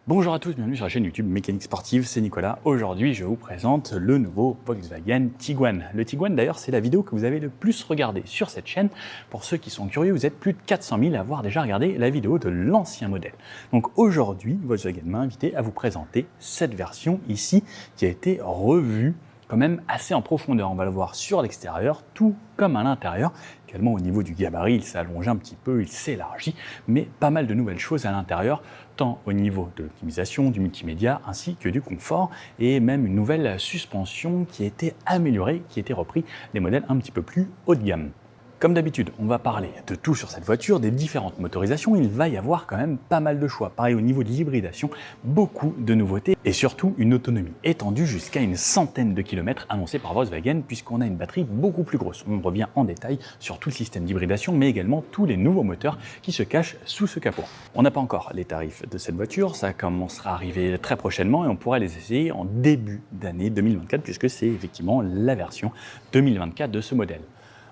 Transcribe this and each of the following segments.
Bonjour à tous, bienvenue sur la chaîne YouTube Mécanique Sportive, c'est Nicolas. Aujourd'hui, je vous présente le nouveau Volkswagen Tiguan. Le Tiguan, d'ailleurs, c'est la vidéo que vous avez le plus regardée sur cette chaîne. Pour ceux qui sont curieux, vous êtes plus de 400 000 à avoir déjà regardé la vidéo de l'ancien modèle. Donc aujourd'hui, Volkswagen m'a invité à vous présenter cette version ici qui a été revue quand même assez en profondeur. On va le voir sur l'extérieur, tout comme à l'intérieur. Également au niveau du gabarit, il s'allonge un petit peu, il s'élargit, mais pas mal de nouvelles choses à l'intérieur, tant au niveau de l'optimisation, du multimédia, ainsi que du confort, et même une nouvelle suspension qui a été améliorée, qui a été repris des modèles un petit peu plus haut de gamme. Comme d'habitude, on va parler de tout sur cette voiture, des différentes motorisations, il va y avoir quand même pas mal de choix. Pareil au niveau de l'hybridation, beaucoup de nouveautés et surtout une autonomie étendue jusqu'à une centaine de kilomètres annoncée par Volkswagen puisqu'on a une batterie beaucoup plus grosse. On revient en détail sur tout le système d'hybridation mais également tous les nouveaux moteurs qui se cachent sous ce capot. On n'a pas encore les tarifs de cette voiture, ça commencera à arriver très prochainement et on pourra les essayer en début d'année 2024 puisque c'est effectivement la version 2024 de ce modèle.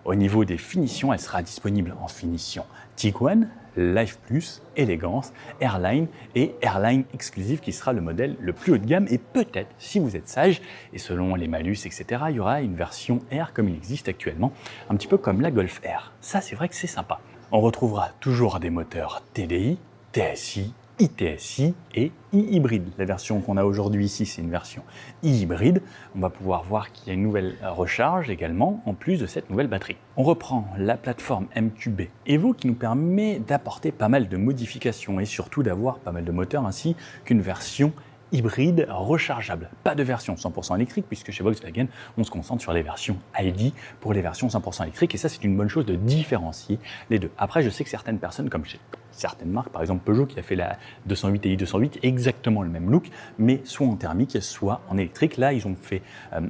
Au niveau des finitions, elle sera disponible en finition Tiguan, Life Plus, Élégance, Airline et Airline Exclusive qui sera le modèle le plus haut de gamme et peut-être, si vous êtes sage, et selon les malus, etc., il y aura une version Air comme il existe actuellement, un petit peu comme la Golf R. Ça, c'est vrai que c'est sympa. On retrouvera toujours des moteurs TDI, TSI, iTSI et e-hybride. La version qu'on a aujourd'hui ici, c'est une version e-hybride. On va pouvoir voir qu'il y a une nouvelle recharge également, en plus de cette nouvelle batterie. On reprend la plateforme MQB Evo qui nous permet d'apporter pas mal de modifications et surtout d'avoir pas mal de moteurs ainsi qu'une version hybride rechargeable. Pas de version 100% électrique puisque chez Volkswagen, on se concentre sur les versions ID pour les versions 100% électriques et ça, c'est une bonne chose de différencier les deux. Après, je sais que certaines personnes, comme chez certaines marques, par exemple Peugeot qui a fait la 208 et i208, exactement le même look, mais soit en thermique, soit en électrique. Là, ils ont fait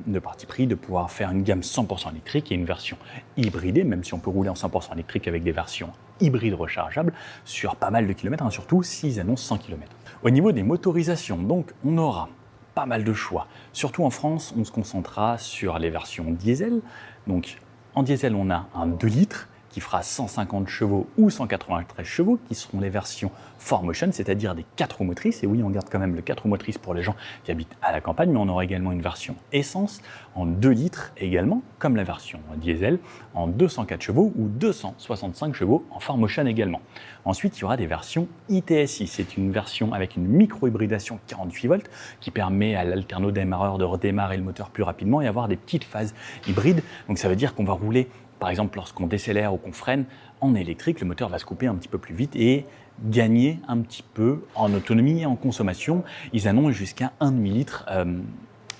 le parti pris de pouvoir faire une gamme 100% électrique et une version hybridée, même si on peut rouler en 100% électrique avec des versions hybrides rechargeables sur pas mal de kilomètres, surtout s'ils annoncent 100 km. Au niveau des motorisations, donc, on aura pas mal de choix. Surtout en France, on se concentrera sur les versions diesel. Donc, en diesel, on a un 2 litres qui fera 150 chevaux ou 193 chevaux, qui seront les versions 4Motion, c'est-à-dire des 4 roues motrices. Et oui, on garde quand même le 4 roues motrices pour les gens qui habitent à la campagne, mais on aura également une version essence en 2 litres également, comme la version diesel, en 204 chevaux ou 265 chevaux en 4Motion également. Ensuite, il y aura des versions iTSI. C'est une version avec une micro-hybridation 48 volts qui permet à l'alternodémarreur de redémarrer le moteur plus rapidement et avoir des petites phases hybrides. Donc ça veut dire qu'on va rouler, par exemple, lorsqu'on décélère ou qu'on freine en électrique, le moteur va se couper un petit peu plus vite et gagner un petit peu en autonomie et en consommation. Ils annoncent jusqu'à 1,5 litre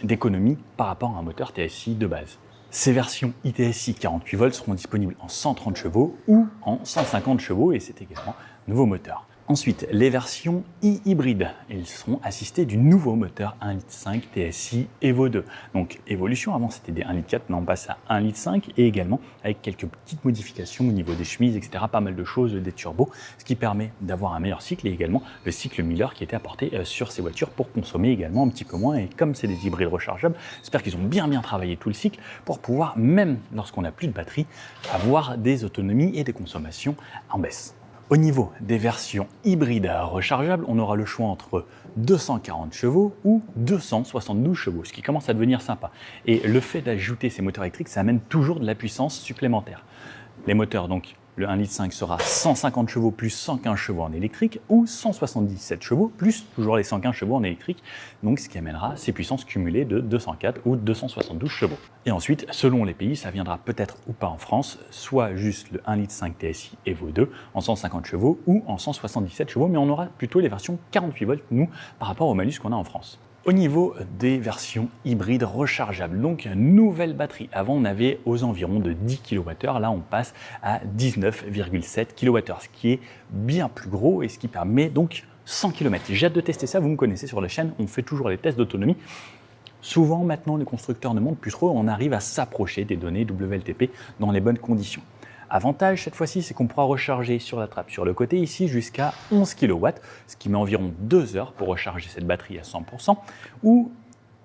d'économie par rapport à un moteur TSI de base. Ces versions iTSI 48 volts seront disponibles en 130 chevaux ou en 150 chevaux et c'est également un nouveau moteur. Ensuite, les versions e-hybrides, ils seront assistés du nouveau moteur 1,5 litre TSI Evo 2. Donc évolution, avant c'était des 1,4 litre, maintenant on passe à 1,5 litre et également avec quelques petites modifications au niveau des chemises, etc. Pas mal de choses, des turbos, ce qui permet d'avoir un meilleur cycle et également le cycle Miller qui était apporté sur ces voitures pour consommer également un petit peu moins. Et comme c'est des hybrides rechargeables, j'espère qu'ils ont bien travaillé tout le cycle pour pouvoir, même lorsqu'on n'a plus de batterie, avoir des autonomies et des consommations en baisse. Au niveau des versions hybrides rechargeables, on aura le choix entre 240 chevaux ou 272 chevaux, ce qui commence à devenir sympa. Et le fait d'ajouter ces moteurs électriques, ça amène toujours de la puissance supplémentaire. Les moteurs, donc, le 1,5 litre sera 150 chevaux plus 115 chevaux en électrique ou 177 chevaux plus toujours les 115 chevaux en électrique, donc ce qui amènera ces puissances cumulées de 204 ou 272 chevaux. Et ensuite, selon les pays, ça viendra peut-être ou pas en France, soit juste le 1,5 litre TSI Evo 2 en 150 chevaux ou en 177 chevaux, mais on aura plutôt les versions 48 volts, nous, par rapport au malus qu'on a en France. Au niveau des versions hybrides rechargeables, donc nouvelle batterie. Avant, on avait aux environs de 10 kWh, là on passe à 19,7 kWh, ce qui est bien plus gros et ce qui permet donc 100 km. J'ai hâte de tester ça, vous me connaissez sur la chaîne, on fait toujours les tests d'autonomie. Souvent maintenant, les constructeurs ne montent plus trop, on arrive à s'approcher des données WLTP dans les bonnes conditions. Avantage cette fois-ci, c'est qu'on pourra recharger sur la trappe sur le côté ici jusqu'à 11 kW, ce qui met environ 2 heures pour recharger cette batterie à 100%, ou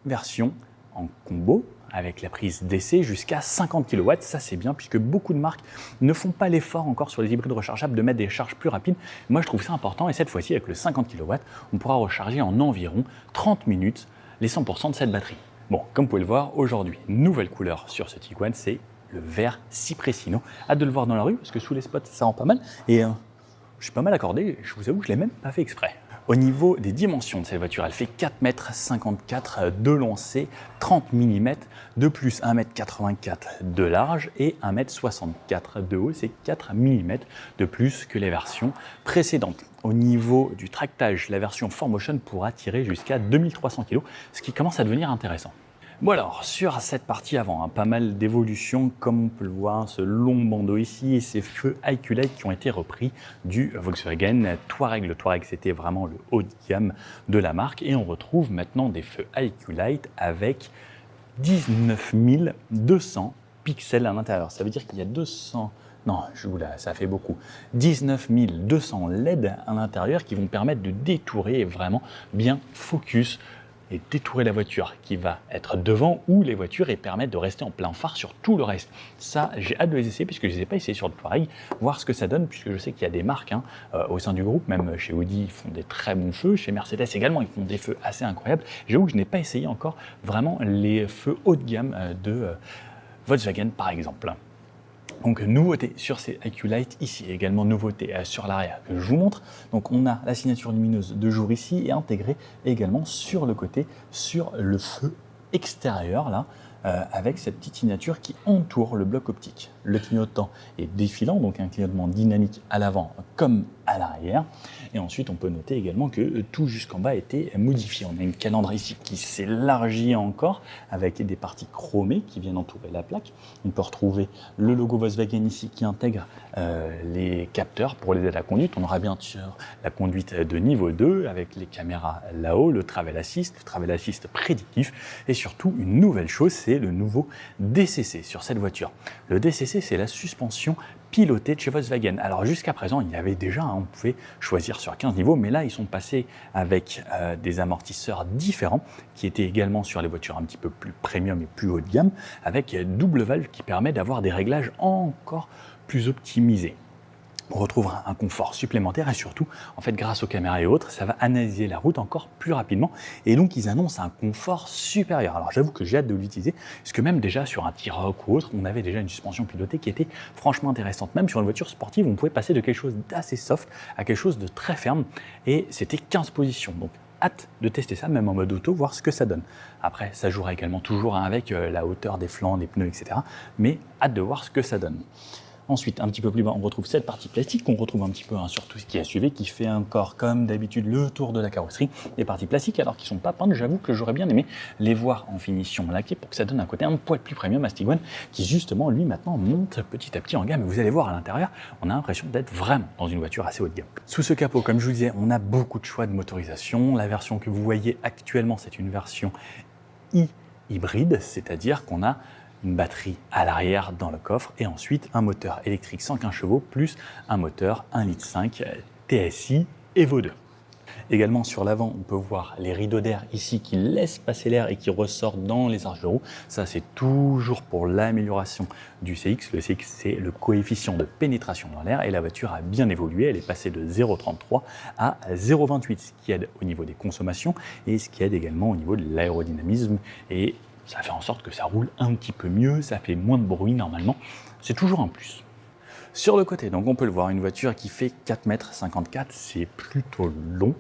version en combo avec la prise DC jusqu'à 50 kW. Ça, c'est bien puisque beaucoup de marques ne font pas l'effort encore sur les hybrides rechargeables de mettre des charges plus rapides. Moi, je trouve ça important et cette fois-ci, avec le 50 kW, on pourra recharger en environ 30 minutes les 100% de cette batterie. Bon, comme vous pouvez le voir, aujourd'hui, nouvelle couleur sur ce Tiguan, c'est le vert Cipressino. Hâte de le voir dans la rue parce que sous les spots, ça rend pas mal. Et je suis pas mal accordé, je vous avoue que je l'ai même pas fait exprès. Au niveau des dimensions de cette voiture, elle fait 4,54 m de lancée, 30 mm, de plus 1,84 m de large et 1,64 m de haut, c'est 4 mm de plus que les versions précédentes. Au niveau du tractage, la version 4Motion pourra tirer jusqu'à 2300 kg, ce qui commence à devenir intéressant. Bon alors, sur cette partie avant, pas mal d'évolutions, comme on peut le voir, ce long bandeau ici et ces feux IQ-Lite qui ont été repris du Volkswagen Touareg. Le Touareg, c'était vraiment le haut de gamme de la marque et on retrouve maintenant des feux IQ-Lite avec 19 200 pixels à l'intérieur. Ça veut dire qu'il y a 200... Non, ça fait beaucoup. 19 200 LED à l'intérieur qui vont permettre de détourer et vraiment bien focus et détourer la voiture qui va être devant ou les voitures et permettre de rester en plein phare sur tout le reste. Ça, j'ai hâte de les essayer puisque je ne les ai pas essayés sur le Touareg, voir ce que ça donne puisque je sais qu'il y a des marques au sein du groupe, même chez Audi, ils font des très bons feux, chez Mercedes également, ils font des feux assez incroyables. J'avoue que je n'ai pas essayé encore vraiment les feux haut de gamme de Volkswagen par exemple. Donc nouveauté sur ces IQ-Lite ici, également nouveauté sur l'arrière que je vous montre. Donc on a la signature lumineuse de jour ici et intégrée également sur le côté, sur le feu extérieur là, avec cette petite signature qui entoure le bloc optique. Le clignotant est défilant, donc un clignotement dynamique à l'avant comme à l'arrière. Et ensuite, on peut noter également que tout jusqu'en bas a été modifié. On a une calandre ici qui s'élargit encore avec des parties chromées qui viennent entourer la plaque. On peut retrouver le logo Volkswagen ici qui intègre les capteurs pour les aides à la conduite. On aura bien sûr la conduite de niveau 2 avec les caméras là-haut, le Travel Assist prédictif et surtout une nouvelle chose, c'est le nouveau DCC sur cette voiture. Le DCC, c'est la suspension pilotée de chez Volkswagen. Alors jusqu'à présent, il y avait déjà, on pouvait choisir sur 15 niveaux, mais là ils sont passés avec des amortisseurs différents qui étaient également sur les voitures un petit peu plus premium et plus haut de gamme, avec double valve qui permet d'avoir des réglages encore plus optimisés. On retrouve un confort supplémentaire et surtout, en fait, grâce aux caméras et autres, ça va analyser la route encore plus rapidement et donc ils annoncent un confort supérieur. Alors j'avoue que j'ai hâte de l'utiliser, parce que même déjà sur un T-Roc ou autre, on avait déjà une suspension pilotée qui était franchement intéressante. Même sur une voiture sportive, on pouvait passer de quelque chose d'assez soft à quelque chose de très ferme et c'était 15 positions. Donc hâte de tester ça, même en mode auto, voir ce que ça donne. Après, ça jouera également toujours avec la hauteur des flancs, des pneus, etc. Mais hâte de voir ce que ça donne. Ensuite, un petit peu plus bas, on retrouve cette partie plastique qu'on retrouve un petit peu sur tout ce qui est SUV, qui fait encore, comme d'habitude, le tour de la carrosserie. Des parties plastiques, alors qu'ils ne sont pas peintes, j'avoue que j'aurais bien aimé les voir en finition laquée pour que ça donne un côté un poil plus premium à ce Tiguan, qui justement, lui, maintenant, monte petit à petit en gamme. Et vous allez voir à l'intérieur, on a l'impression d'être vraiment dans une voiture assez haut de gamme. Sous ce capot, comme je vous disais, on a beaucoup de choix de motorisation. La version que vous voyez actuellement, c'est une version hybride, c'est-à-dire qu'on a une batterie à l'arrière dans le coffre et ensuite un moteur électrique 115 chevaux plus un moteur 1,5 litre TSI Evo 2. Également sur l'avant, on peut voir les rideaux d'air ici qui laissent passer l'air et qui ressortent dans les arches de roue. Ça, c'est toujours pour l'amélioration du CX. Le CX, c'est le coefficient de pénétration dans l'air et la voiture a bien évolué. Elle est passée de 0,33 à 0,28, ce qui aide au niveau des consommations et ce qui aide également au niveau de l'aérodynamisme et ça fait en sorte que ça roule un petit peu mieux, ça fait moins de bruit normalement, c'est toujours un plus. Sur le côté, donc on peut le voir, une voiture qui fait 4,54 m, c'est plutôt long.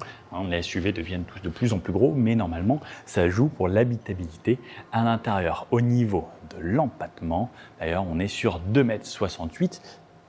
Les SUV deviennent tous de plus en plus gros, mais normalement, ça joue pour l'habitabilité à l'intérieur. Au niveau de l'empattement, d'ailleurs, on est sur 2,68 m,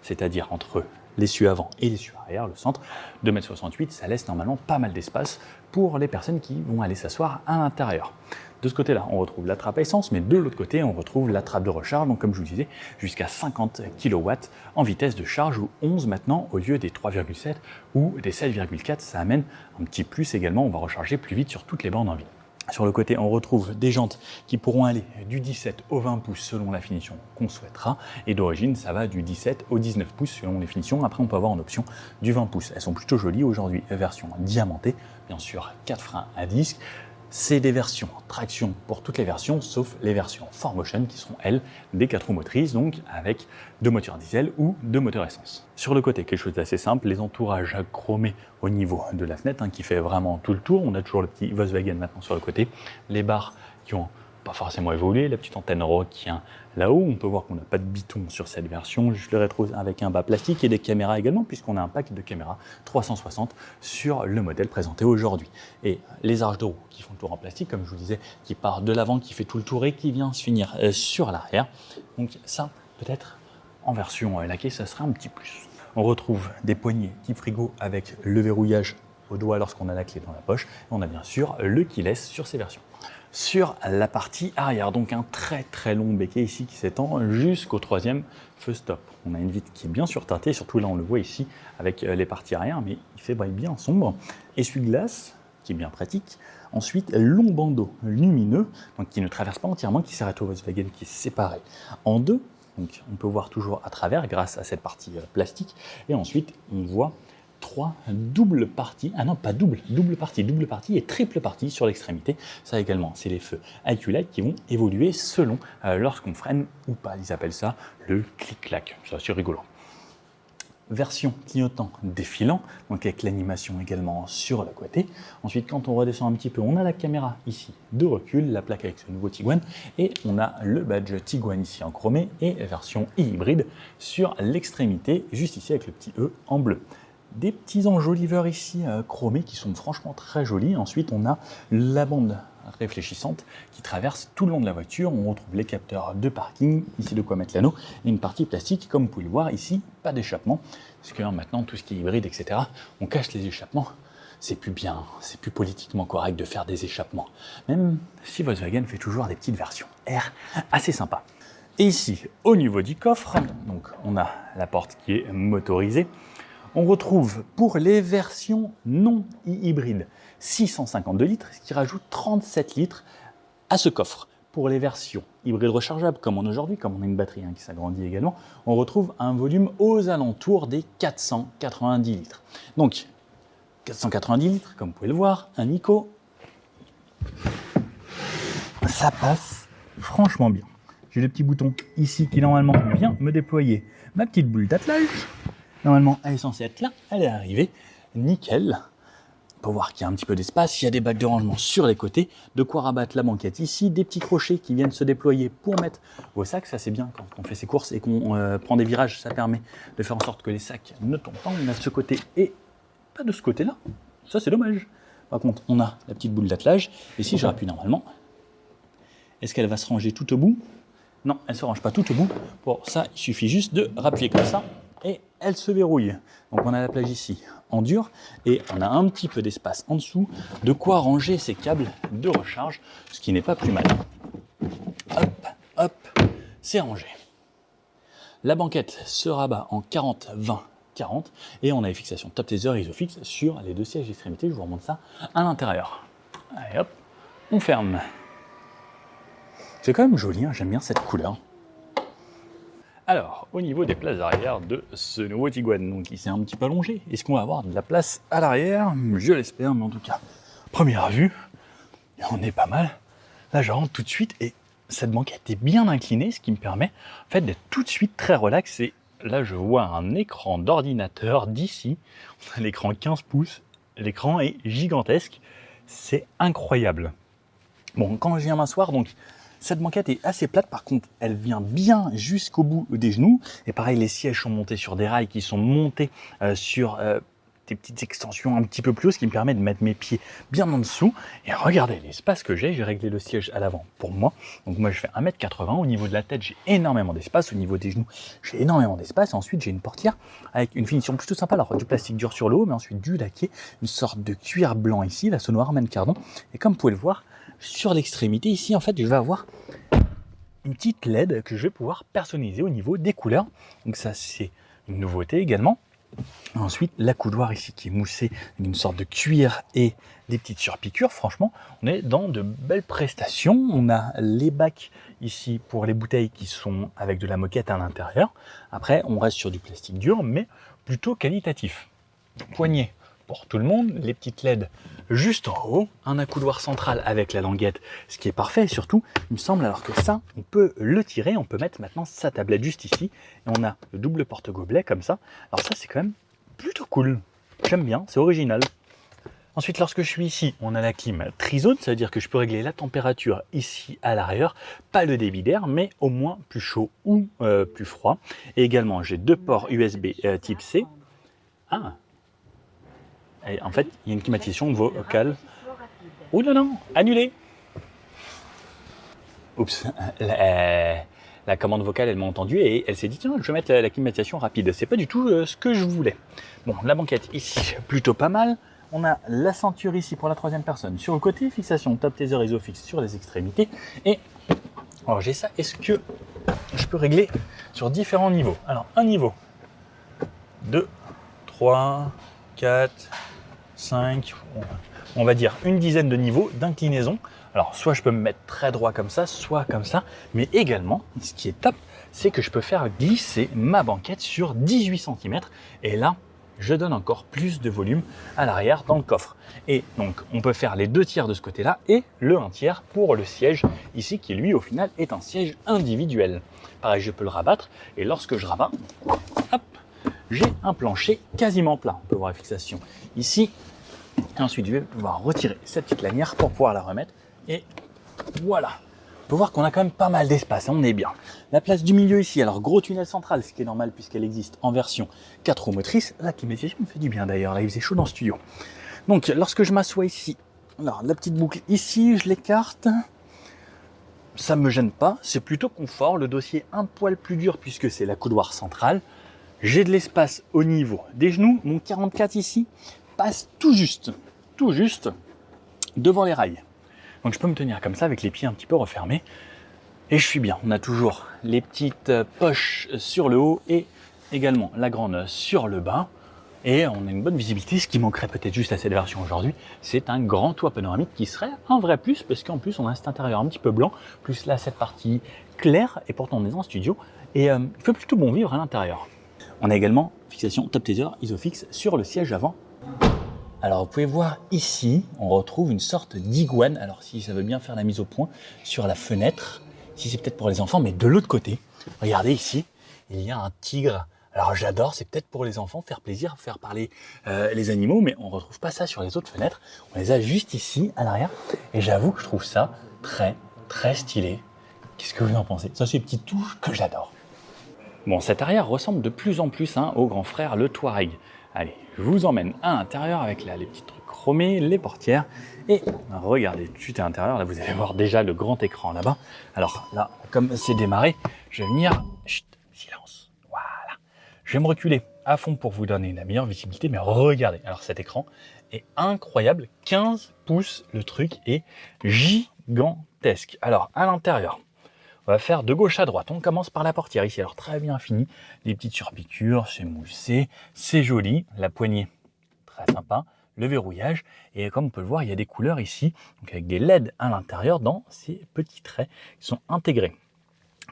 c'est-à-dire entre l'essieu avant et l'essieu arrière, le centre, 2,68 m, ça laisse normalement pas mal d'espace pour les personnes qui vont aller s'asseoir à l'intérieur. De ce côté-là, on retrouve la trappe à essence, mais de l'autre côté, on retrouve la trappe de recharge, donc comme je vous disais, jusqu'à 50 kW en vitesse de charge, ou 11 maintenant, au lieu des 3,7 ou des 7,4, ça amène un petit plus également, on va recharger plus vite sur toutes les bornes en ville. Sur le côté, on retrouve des jantes qui pourront aller du 17 au 20 pouces selon la finition qu'on souhaitera. Et d'origine, ça va du 17 au 19 pouces selon les finitions. Après, on peut avoir en option du 20 pouces. Elles sont plutôt jolies aujourd'hui, version diamantée. Bien sûr, 4 freins à disque. C'est des versions traction pour toutes les versions, sauf les versions 4Motion qui seront, elles, des 4 roues motrices, donc avec 2 moteurs diesel ou 2 moteurs essence. Sur le côté, quelque chose d'assez simple, les entourages chromés au niveau de la fenêtre, qui fait vraiment tout le tour. On a toujours le petit Volkswagen maintenant sur le côté, les barres qui ont pas forcément évolué, la petite antenne requin là-haut. On peut voir qu'on n'a pas de biton sur cette version, juste le rétro avec un bas plastique et des caméras également, puisqu'on a un pack de caméras 360 sur le modèle présenté aujourd'hui. Et les arches de roue qui font le tour en plastique, comme je vous disais, qui part de l'avant, qui fait tout le tour et qui vient se finir sur l'arrière. Donc ça, peut-être en version laquée, ça sera un petit plus. On retrouve des poignées type frigo avec le verrouillage au doigt lorsqu'on a la clé dans la poche. Et on a bien sûr le keyless sur ces versions. Sur la partie arrière, donc un très long béquet ici qui s'étend jusqu'au 3e feu stop. On a une vitre qui est bien surteintée, surtout là on le voit ici avec les parties arrière, mais il fait bien sombre. Essuie-glace, qui est bien pratique. Ensuite, long bandeau lumineux, donc qui ne traverse pas entièrement, qui s'arrête au Volkswagen, qui est séparé en deux. Donc on peut voir toujours à travers grâce à cette partie plastique. Et ensuite, on voit 3 doubles parties, double partie et triple partie sur l'extrémité. Ça également, c'est les feux IQ Light qui vont évoluer selon lorsqu'on freine ou pas. Ils appellent ça le clic-clac. C'est assez rigolo. Version clignotant défilant, donc avec l'animation également sur le côté. Ensuite, quand on redescend un petit peu, on a la caméra ici de recul, la plaque avec ce nouveau Tiguan, et on a le badge Tiguan ici en chromé et version hybride sur l'extrémité, juste ici avec le petit E en bleu. Des petits enjoliveurs ici chromés qui sont franchement très jolis. Ensuite, on a la bande réfléchissante qui traverse tout le long de la voiture. On retrouve les capteurs de parking, ici de quoi mettre l'anneau, et une partie plastique, comme vous pouvez le voir ici, pas d'échappement, parce que maintenant, tout ce qui est hybride, etc., on cache les échappements. C'est plus bien, c'est plus politiquement correct de faire des échappements. Même si Volkswagen fait toujours des petites versions R assez sympas. Et ici, au niveau du coffre, donc on a la porte qui est motorisée. On retrouve pour les versions non hybrides 652 litres, ce qui rajoute 37 litres à ce coffre. Pour les versions hybrides rechargeables, comme on a aujourd'hui, comme on a une batterie qui s'agrandit également, on retrouve un volume aux alentours des 490 litres. Donc, 490 litres, comme vous pouvez le voir, un Nico, ça passe franchement bien. J'ai le petit bouton ici qui normalement vient me déployer ma petite boule d'attelage. Normalement, elle est censée être là, elle est arrivée, nickel. On peut voir qu'il y a un petit peu d'espace, il y a des bacs de rangement sur les côtés, de quoi rabattre la banquette ici, des petits crochets qui viennent se déployer pour mettre vos sacs. Ça c'est bien quand on fait ses courses et qu'on prend des virages, ça permet de faire en sorte que les sacs ne tombent pas. On a de ce côté et pas de ce côté-là, ça c'est dommage. Par contre, on a la petite boule d'attelage, et si je rappuie normalement, est-ce qu'elle va se ranger tout au bout? Non, elle ne se range pas tout au bout. Pour ça, il suffit juste de rappuyer comme ça. Et elle se verrouille. Donc on a la plage ici en dur et on a un petit peu d'espace en dessous, de quoi ranger ces câbles de recharge, ce qui n'est pas plus mal. Hop, hop, c'est rangé. La banquette se rabat en 40-20-40 et on a les fixations top taser et isofix sur les deux sièges d'extrémité. Je vous remonte ça à l'intérieur. Allez hop, on ferme. C'est quand même joli, hein, j'aime bien cette couleur. Alors, au niveau des places arrière de ce nouveau Tiguan, donc il s'est un petit peu allongé. Est-ce qu'on va avoir de la place à l'arrière? Je l'espère, mais en tout cas, première vue, on est pas mal. Là, je rentre tout de suite et cette banquette est bien inclinée, ce qui me permet en fait d'être tout de suite très relax. Et là, je vois un écran d'ordinateur d'ici. On a l'écran 15 pouces. L'écran est gigantesque. C'est incroyable. Bon, quand je viens m'asseoir, donc cette banquette est assez plate, par contre elle vient bien jusqu'au bout des genoux. Et pareil, les sièges sont montés sur des rails qui sont montés sur des petites extensions un petit peu plus haut, ce qui me permet de mettre mes pieds bien en dessous. Et regardez l'espace que j'ai réglé le siège à l'avant pour moi. Donc moi je fais 1m80, au niveau de la tête j'ai énormément d'espace, au niveau des genoux j'ai énormément d'espace. Ensuite j'ai une portière avec une finition plutôt sympa, alors du plastique dur sur le haut, mais ensuite du laqué, une sorte de cuir blanc ici, la Sono Harman Kardon. Et comme vous pouvez le voir, sur l'extrémité ici, en fait, je vais avoir une petite LED que je vais pouvoir personnaliser au niveau des couleurs. Donc ça, c'est une nouveauté également. Ensuite, la coudoir ici qui est moussée d'une sorte de cuir et des petites surpiqûres. Franchement, on est dans de belles prestations. On a les bacs ici pour les bouteilles qui sont avec de la moquette à l'intérieur. Après, on reste sur du plastique dur, mais plutôt qualitatif. Poignée pour tout le monde, les petites LED juste en haut, un accoudoir central avec la languette, ce qui est parfait, et surtout, il me semble alors que ça, on peut le tirer, on peut mettre maintenant sa tablette juste ici, et on a le double porte-gobelet comme ça. Alors ça, c'est quand même plutôt cool, j'aime bien, c'est original. Ensuite, lorsque je suis ici, on a la clim trizone, ça veut dire que je peux régler la température ici à l'arrière, pas le débit d'air, mais au moins plus chaud ou plus froid. Et également, j'ai 2 ports USB type C. Ah, et en fait, il y a une climatisation vocale. Oh non, non, annulé. Oups, la commande vocale, elle m'a entendu et elle s'est dit tiens, je vais mettre la climatisation rapide. C'est pas du tout ce que je voulais. Bon, la banquette ici, plutôt pas mal. On a la ceinture ici pour la 3e personne sur le côté, fixation top taser isofix sur les extrémités. Et alors j'ai ça, est-ce que je peux régler sur différents niveaux? Alors un niveau, 2, 3, 4, 5, on va dire une dizaine de niveaux d'inclinaison. Alors soit je peux me mettre très droit comme ça, soit comme ça, mais également, ce qui est top, c'est que je peux faire glisser ma banquette sur 18 cm. Et là, je donne encore plus de volume à l'arrière dans le coffre. Et donc, on peut faire les 2 tiers de ce côté-là et le 1 tiers pour le siège ici, qui lui, au final, est un siège individuel. Pareil, je peux le rabattre et lorsque je rabats, hop, j'ai un plancher quasiment plat. On peut voir la fixation ici. Et ensuite, je vais pouvoir retirer cette petite lanière pour pouvoir la remettre. Et voilà. On peut voir qu'on a quand même pas mal d'espace, on est bien. La place du milieu ici, alors gros tunnel central, ce qui est normal puisqu'elle existe en version 4 roues motrices. La climatisation me fait du bien d'ailleurs, là il faisait chaud dans le studio. Donc lorsque je m'assois ici, alors la petite boucle ici, je l'écarte. Ça ne me gêne pas, c'est plutôt confort. Le dossier un poil plus dur puisque c'est l'accoudoir central. J'ai de l'espace au niveau des genoux. Mon 44 ici passe tout juste devant les rails. Donc je peux me tenir comme ça avec les pieds un petit peu refermés et je suis bien. On a toujours les petites poches sur le haut et également la grande sur le bas et on a une bonne visibilité. Ce qui manquerait peut-être juste à cette version aujourd'hui, c'est un grand toit panoramique qui serait un vrai plus parce qu'en plus on a cet intérieur un petit peu blanc, plus là cette partie claire et pourtant on est en studio et il fait plutôt bon vivre à l'intérieur. On a également fixation top taser isofix sur le siège avant. Alors vous pouvez voir ici, on retrouve une sorte d'iguane. Alors si ça veut bien faire la mise au point sur la fenêtre, ici c'est peut-être pour les enfants, mais de l'autre côté, regardez ici, il y a un tigre. Alors j'adore, c'est peut-être pour les enfants, faire plaisir, faire parler les animaux, mais on ne retrouve pas ça sur les autres fenêtres. On les a juste ici, à l'arrière, et j'avoue que je trouve ça très stylé. Qu'est-ce que vous en pensez? Ça c'est une petite touche que j'adore. Bon, cet arrière ressemble de plus en plus au grand frère, le Touareg. Allez, je vous emmène à l'intérieur avec là, les petits trucs chromés, les portières. Et regardez, tout de suite à l'intérieur, là vous allez voir déjà le grand écran là-bas. Alors là, comme c'est démarré, je vais venir... Chut, silence. Voilà. Je vais me reculer à fond pour vous donner la meilleure visibilité. Mais regardez, alors cet écran est incroyable. 15 pouces, le truc est gigantesque. Alors à l'intérieur, on va faire de gauche à droite. On commence par la portière ici. Alors très bien fini. Les petites surpiqûres, c'est moussé, c'est joli. La poignée, très sympa. Le verrouillage. Et comme on peut le voir, il y a des couleurs ici. Donc avec des LED à l'intérieur dans ces petits traits qui sont intégrés.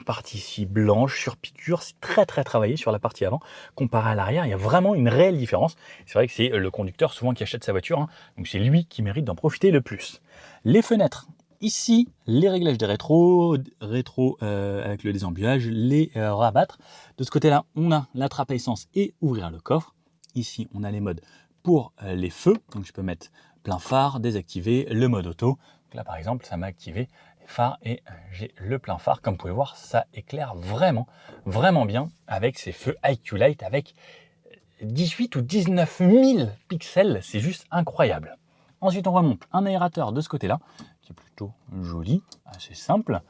Partie ici blanche, surpiqûre. C'est très travaillé sur la partie avant. Comparé à l'arrière, il y a vraiment une réelle différence. C'est vrai que c'est le conducteur souvent qui achète sa voiture. Donc c'est lui qui mérite d'en profiter le plus. Les fenêtres. Ici, les réglages des rétros avec le désembuyage, les rabattre. De ce côté-là, on a la trappe à essence et ouvrir le coffre. Ici, on a les modes pour les feux. Donc, je peux mettre plein phare, désactiver, le mode auto. Donc là, par exemple, ça m'a activé les phares et j'ai le plein phare. Comme vous pouvez voir, ça éclaire vraiment bien avec ces feux IQ Light avec 18 ou 19 000 pixels. C'est juste incroyable. Ensuite, on remonte un aérateur de ce côté-là, qui est plutôt joli, assez simple.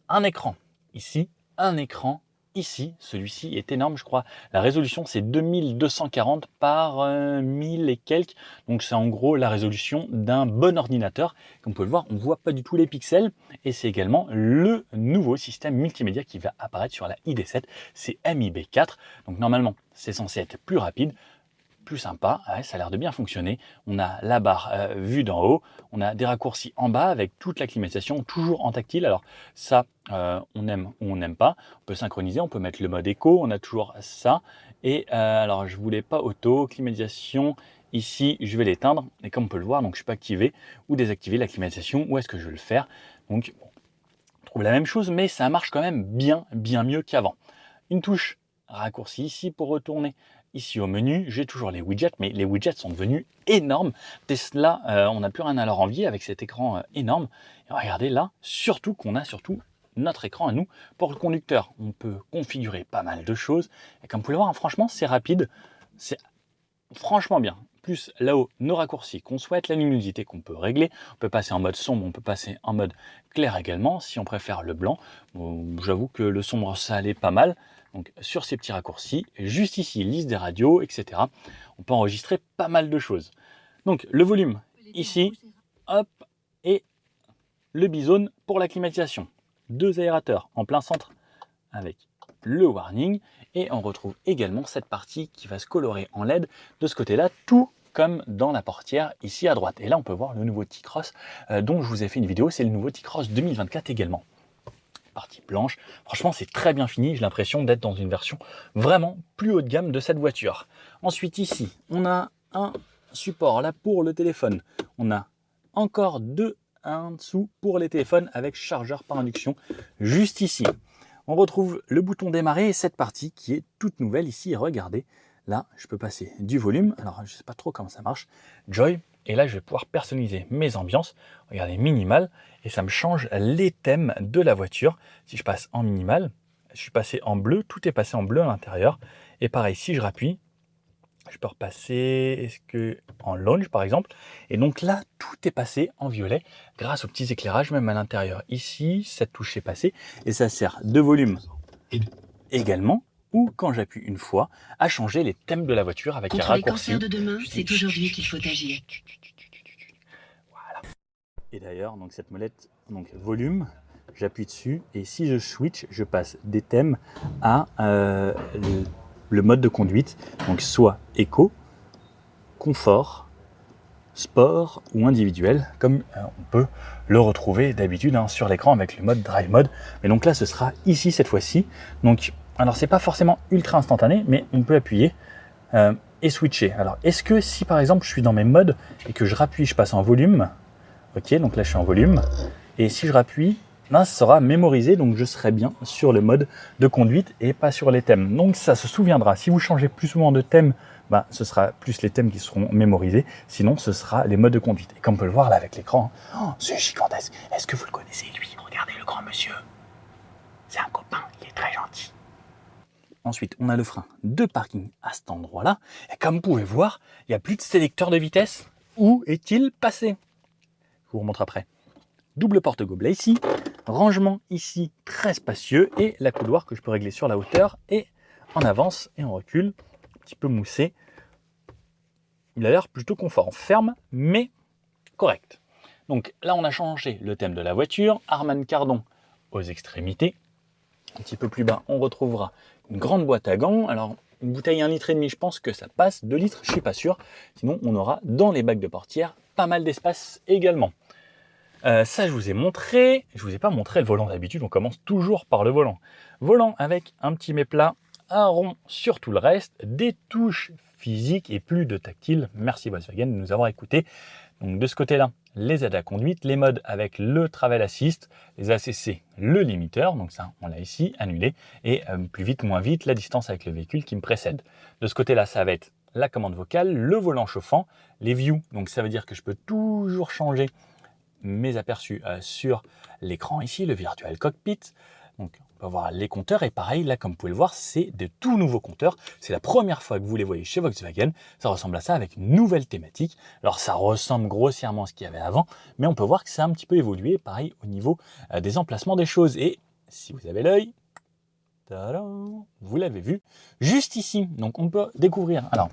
Un écran ici, un écran ici. Celui-ci est énorme, je crois. La résolution, c'est 2240 par 1000 et quelques. Donc, c'est en gros la résolution d'un bon ordinateur. Comme vous pouvez le voir, on ne voit pas du tout les pixels. Et c'est également le nouveau système multimédia qui va apparaître sur la ID7. C'est MIB4. Donc, normalement, c'est censé être plus rapide. Plus sympa, ouais, ça a l'air de bien fonctionner. On a la barre vue d'en haut, on a des raccourcis en bas avec toute la climatisation, toujours en tactile. Alors ça, on aime ou on n'aime pas. On peut synchroniser, on peut mettre le mode éco, on a toujours ça. Et alors je voulais pas auto, climatisation Ici, je vais l'éteindre et comme on peut le voir, donc je peux activer ou désactiver la climatisation. Où est-ce que je vais le faire? Donc, bon, on trouve la même chose, mais ça marche quand même bien mieux qu'avant. Une touche raccourci ici pour retourner ici au menu. J'ai toujours les widgets, mais les widgets sont devenus énormes. Tesla, on n'a plus rien à leur envier avec cet écran énorme. Et regardez là, surtout qu'on a notre écran à nous pour le conducteur. On peut configurer pas mal de choses. Et comme vous pouvez le voir, hein, franchement, c'est rapide. C'est franchement bien. Plus là-haut, nos raccourcis qu'on souhaite, la luminosité qu'on peut régler. On peut passer en mode sombre, on peut passer en mode clair également, si on préfère le blanc. J'avoue que le sombre, ça allait pas mal. Donc sur ces petits raccourcis, juste ici, liste des radios, etc. On peut enregistrer pas mal de choses. Donc le volume, ici, hop, et le bizone pour la climatisation. 2 aérateurs en plein centre avec le warning. Et on retrouve également cette partie qui va se colorer en LED de ce côté-là, tout comme dans la portière ici à droite. Et là, on peut voir le nouveau T-Cross dont je vous ai fait une vidéo. C'est le nouveau T-Cross 2024 également. Partie blanche. Franchement, c'est très bien fini. J'ai l'impression d'être dans une version vraiment plus haut de gamme de cette voiture. Ensuite, ici, on a un support là pour le téléphone. On a encore deux en dessous pour les téléphones avec chargeur par induction juste ici. On retrouve le bouton démarrer et cette partie qui est toute nouvelle ici. Regardez, là, je peux passer du volume. Alors, je ne sais pas trop comment ça marche. Joy. Et là, je vais pouvoir personnaliser mes ambiances. Regardez, minimal. Et ça me change les thèmes de la voiture. Si je passe en minimal, je suis passé en bleu. Tout est passé en bleu à l'intérieur. Et pareil, si je rappuie, je peux repasser en lounge par exemple. Et donc là, tout est passé en violet grâce aux petits éclairages, même à l'intérieur. Ici, cette touche est passée et ça sert de volume également. Ou quand j'appuie une fois, à changer les thèmes de la voiture avec un raccourci. Contre les cancers de demain, c'est aujourd'hui qu'il faut agir. Voilà. Et d'ailleurs, donc cette molette, donc volume, j'appuie dessus et si je switch, je passe des thèmes à le mode de conduite, donc soit éco, confort, sport ou individuel, comme on peut le retrouver d'habitude sur l'écran avec le mode drive mode. Mais donc là, ce sera ici cette fois-ci. Donc, alors c'est pas forcément ultra instantané, mais on peut appuyer et switcher. Alors, est-ce que si par exemple je suis dans mes modes et que je rappuie, je passe en volume, ok, donc là je suis en volume, et si je rappuie, là, ça sera mémorisé, donc je serai bien sur le mode de conduite et pas sur les thèmes. Donc ça se souviendra. Si vous changez plus souvent de thème, ce sera plus les thèmes qui seront mémorisés. Sinon, ce sera les modes de conduite. Et comme on peut le voir là avec l'écran, c'est gigantesque. Est-ce que vous le connaissez, lui? Regardez le grand monsieur. C'est un copain, il est très gentil. Ensuite, on a le frein de parking à cet endroit-là. Et comme vous pouvez voir, il n'y a plus de sélecteur de vitesse. Où est-il passé? Je vous remontre après. Double porte-gobelet ici, rangement ici très spacieux et la coudoir que je peux régler sur la hauteur et en avance et en recul, un petit peu moussé. Il a l'air plutôt confort, ferme mais correct. Donc là on a changé le thème de la voiture, Harman Kardon aux extrémités. Un petit peu plus bas on retrouvera une grande boîte à gants. Alors une bouteille 1,5 litre, je pense que ça passe. 2 litres, je suis pas sûr. Sinon on aura dans les bacs de portière pas mal d'espace également. Ça, je vous ai montré. Je vous ai pas montré le volant d'habitude. On commence toujours par le volant. Volant avec un petit méplat, un rond sur tout le reste, des touches physiques et plus de tactile. Merci Volkswagen de nous avoir écoutés. Donc de ce côté-là, les aides à conduite, les modes avec le Travel Assist, les ACC, le limiteur. Donc ça, on l'a ici annulé. Et plus vite, moins vite, la distance avec le véhicule qui me précède. De ce côté-là, ça va être la commande vocale, le volant chauffant, les views. Donc ça veut dire que je peux toujours changer mes aperçus sur l'écran ici, le Virtual Cockpit. Donc on peut voir les compteurs et pareil là comme vous pouvez le voir c'est de tout nouveaux compteurs. C'est la première fois que vous les voyez chez Volkswagen. Ça ressemble à ça avec une nouvelle thématique. Alors ça ressemble grossièrement à ce qu'il y avait avant, mais on peut voir que ça a un petit peu évolué pareil au niveau des emplacements des choses. Et si vous avez l'œil, vous l'avez vu juste ici. Donc on peut découvrir. Alors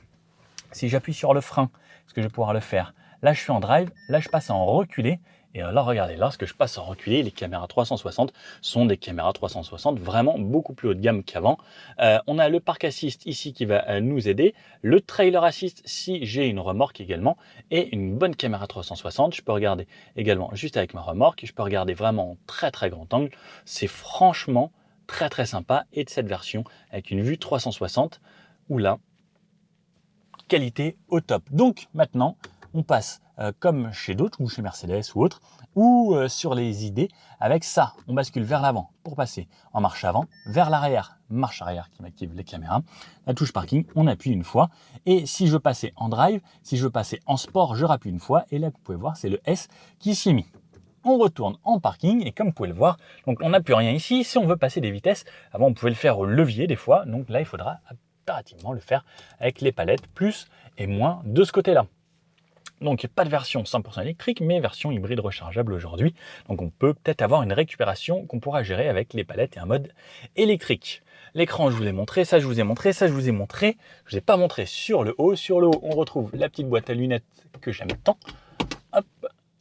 si j'appuie sur le frein, est-ce que je vais pouvoir le faire? Là, je suis en drive, là, je passe en reculé. Et là, regardez, lorsque je passe en reculé, les caméras 360 sont des caméras 360 vraiment beaucoup plus haut de gamme qu'avant. On a le Park Assist ici qui va nous aider, le Trailer Assist si j'ai une remorque également, et une bonne caméra 360. Je peux regarder également juste avec ma remorque, je peux regarder vraiment en très très grand angle. C'est franchement très sympa. Et de cette version avec une vue 360, où là, qualité au top. Donc maintenant, on passe comme chez d'autres, ou chez Mercedes ou autres, ou sur les ID, avec ça, on bascule vers l'avant pour passer en marche avant, vers l'arrière, marche arrière qui m'active les caméras, la touche parking, on appuie une fois, et si je veux passer en drive, si je veux passer en sport, je rappuie une fois, et là vous pouvez voir, c'est le S qui s'y est mis. On retourne en parking, et comme vous pouvez le voir, donc on n'a plus rien ici. Si on veut passer des vitesses, avant on pouvait le faire au levier des fois, donc là il faudra impérativement le faire avec les palettes, plus et moins de ce côté-là. Donc pas de version 100% électrique, mais version hybride rechargeable aujourd'hui. Donc on peut peut-être avoir une récupération qu'on pourra gérer avec les palettes et un mode électrique. L'écran, je vous ai montré, ça je vous ai montré, ça je vous ai montré. Je ne vous ai pas montré sur le haut. Sur le haut, on retrouve la petite boîte à lunettes que j'aime tant. Hop,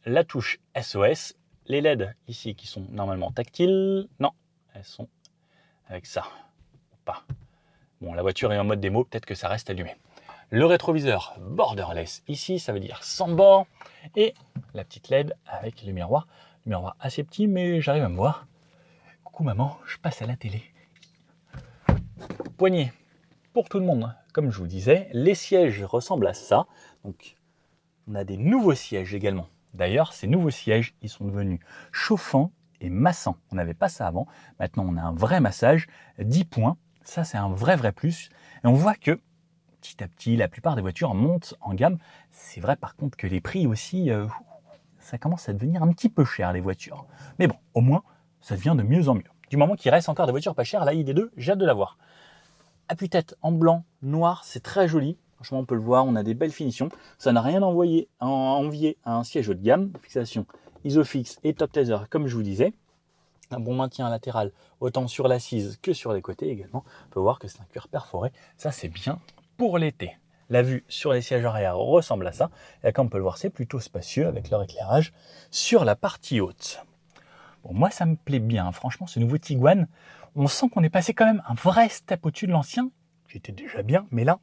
la touche SOS, les LED ici qui sont normalement tactiles. Non, elles sont avec ça. Pas. Bon, la voiture est en mode démo, peut-être que ça reste allumé. Le rétroviseur borderless, ici ça veut dire sans bord, et la petite LED avec le miroir assez petit, mais j'arrive à me voir. Coucou maman, je passe à la télé. Poignée pour tout le monde, comme je vous disais, les sièges ressemblent à ça, donc on a des nouveaux sièges également. D'ailleurs, ces nouveaux sièges, ils sont devenus chauffants et massants. On n'avait pas ça avant, maintenant on a un vrai massage, 10 points, ça c'est un vrai plus, et on voit que petit à petit, la plupart des voitures montent en gamme. C'est vrai par contre que les prix aussi, ça commence à devenir un petit peu cher les voitures. Mais bon, au moins, ça devient de mieux en mieux. Du moment qu'il reste encore des voitures pas chères, la ID2, j'ai hâte de la voir. Appuie-tête en blanc, noir, c'est très joli. Franchement, on peut le voir, on a des belles finitions. Ça n'a rien envié à un siège haut de gamme. Fixation Isofix et Top Taser, comme je vous disais. Un bon maintien latéral, autant sur l'assise que sur les côtés également. On peut voir que c'est un cuir perforé. Ça, c'est bien pour l'été. La vue sur les sièges arrière ressemble à ça. Et comme on peut le voir, c'est plutôt spacieux avec leur éclairage sur la partie haute. Bon, moi, ça me plaît bien. Franchement, ce nouveau Tiguan, on sent qu'on est passé quand même un vrai step au-dessus de l'ancien, qui était déjà bien, mais là,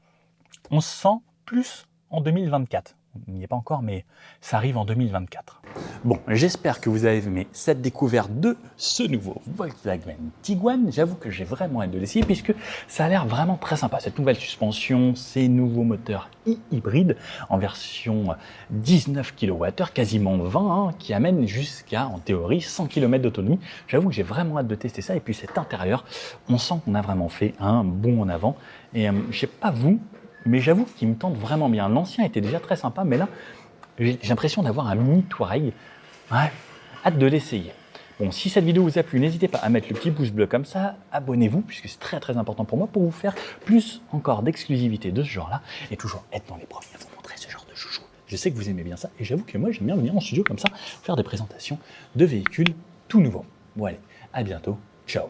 on se sent plus en 2024. On n'y est pas encore, mais ça arrive en 2024. Bon, j'espère que vous avez aimé cette découverte de ce nouveau Volkswagen Tiguan. J'avoue que j'ai vraiment hâte de l'essayer puisque ça a l'air vraiment très sympa. Cette nouvelle suspension, ces nouveaux moteurs hybrides en version 19 kWh, quasiment 20, qui amènent jusqu'à, en théorie, 100 km d'autonomie. J'avoue que j'ai vraiment hâte de tester ça. Et puis cet intérieur, on sent qu'on a vraiment fait un bond en avant. Et je ne sais pas vous, mais j'avoue qu'il me tente vraiment bien. L'ancien était déjà très sympa, mais là, j'ai l'impression d'avoir un mini Touareg. Ouais, hâte de l'essayer. Bon, si cette vidéo vous a plu, n'hésitez pas à mettre le petit pouce bleu comme ça, abonnez-vous, puisque c'est très important pour moi, pour vous faire plus encore d'exclusivité de ce genre-là, et toujours être dans les premiers à vous montrer ce genre de chouchou. Je sais que vous aimez bien ça, et j'avoue que moi j'aime bien venir en studio comme ça, faire des présentations de véhicules tout nouveaux. Bon allez, à bientôt, ciao.